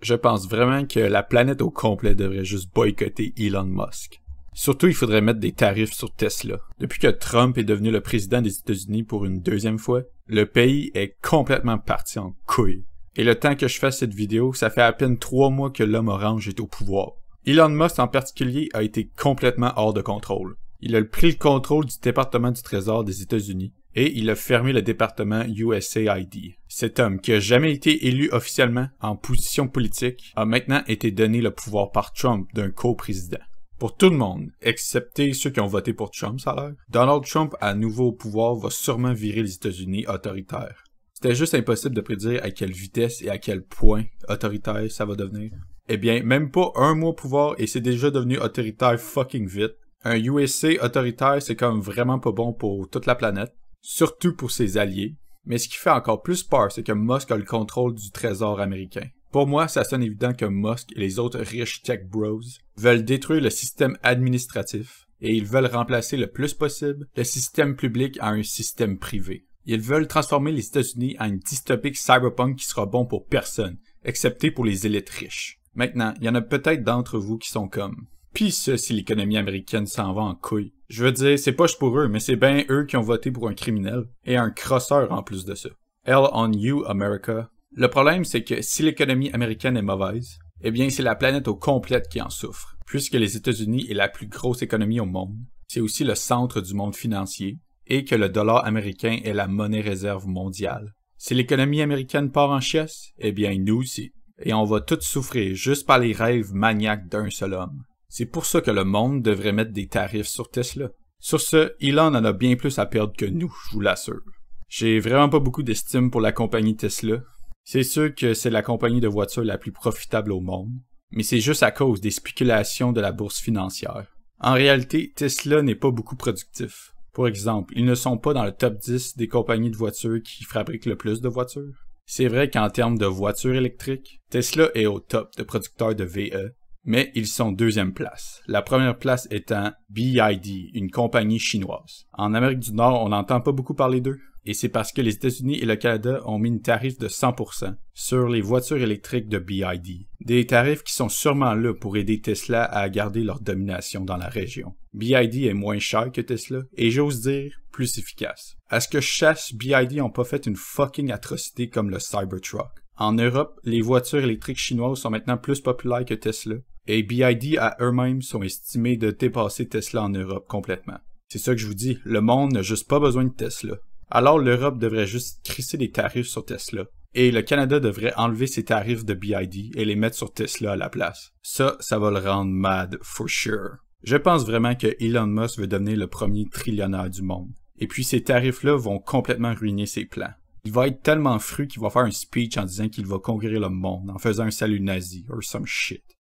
Je pense vraiment que la planète au complet devrait juste boycotter Elon Musk. Surtout, il faudrait mettre des tarifs sur Tesla. Depuis que Trump est devenu le président des États-Unis pour une deuxième fois, le pays est complètement parti en couille. Et le temps que je fasse cette vidéo, ça fait à peine 3 mois que l'homme orange est au pouvoir. Elon Musk en particulier a été complètement hors de contrôle. Il a pris le contrôle du département du Trésor des États-Unis et il a fermé le département USAID. Cet homme, qui a jamais été élu officiellement en position politique, a maintenant été donné le pouvoir par Trump d'un co-président. Pour tout le monde, excepté ceux qui ont voté pour Trump, ça a l'air, Donald Trump, à nouveau au pouvoir, va sûrement virer les États-Unis autoritaires. C'était juste impossible de prédire à quelle vitesse et à quel point autoritaire ça va devenir. Eh bien, même pas un mois au pouvoir et c'est déjà devenu autoritaire fucking vite. Un USA autoritaire, c'est comme vraiment pas bon pour toute la planète, surtout pour ses alliés. Mais ce qui fait encore plus peur, c'est que Musk a le contrôle du trésor américain. Pour moi, ça sonne évident que Musk et les autres riches tech bros veulent détruire le système administratif et ils veulent remplacer le plus possible le système public à un système privé. Ils veulent transformer les États-Unis en une dystopique cyberpunk qui sera bon pour personne, excepté pour les élites riches. Maintenant, il y en a peut-être d'entre vous qui sont comme « Pis ça si l'économie américaine s'en va en couille. » Je veux dire, c'est poche pour eux, mais c'est bien eux qui ont voté pour un criminel, et un crosseur en plus de ça. Hell on you, America. Le problème, c'est que si l'économie américaine est mauvaise, eh bien c'est la planète au complète qui en souffre, puisque les États-Unis est la plus grosse économie au monde, c'est aussi le centre du monde financier, et que le dollar américain est la monnaie réserve mondiale. Si l'économie américaine part en chiasse, eh bien nous aussi. Et on va tous souffrir juste par les rêves maniaques d'un seul homme. C'est pour ça que le monde devrait mettre des tarifs sur Tesla. Sur ce, Elon en a bien plus à perdre que nous, je vous l'assure. J'ai vraiment pas beaucoup d'estime pour la compagnie Tesla. C'est sûr que c'est la compagnie de voitures la plus profitable au monde, mais c'est juste à cause des spéculations de la bourse financière. En réalité, Tesla n'est pas beaucoup productif. Pour exemple, ils ne sont pas dans le top 10 des compagnies de voitures qui fabriquent le plus de voitures. C'est vrai qu'en termes de voitures électriques, Tesla est au top de producteurs de VE, mais ils sont deuxième place. La première place étant BYD, une compagnie chinoise. En Amérique du Nord, on n'entend pas beaucoup parler d'eux, et c'est parce que les États-Unis et le Canada ont mis une tarif de 100% sur les voitures électriques de BYD. Des tarifs qui sont sûrement là pour aider Tesla à garder leur domination dans la région. BYD est moins cher que Tesla, et j'ose dire, plus efficace. À ce que je sache, BYD n'ont pas fait une fucking atrocité comme le Cybertruck. En Europe, les voitures électriques chinoises sont maintenant plus populaires que Tesla, et BYD à eux-mêmes sont estimés de dépasser Tesla en Europe complètement. C'est ça que je vous dis, le monde n'a juste pas besoin de Tesla. Alors l'Europe devrait juste crisser des tarifs sur Tesla, et le Canada devrait enlever ses tarifs de BYD et les mettre sur Tesla à la place. Ça va le rendre mad for sure. Je pense vraiment que Elon Musk veut devenir le premier trillionnaire du monde. Et puis ces tarifs-là vont complètement ruiner ses plans. Il va être tellement fru qu'il va faire un speech en disant qu'il va conquérir le monde en faisant un salut nazi or some shit.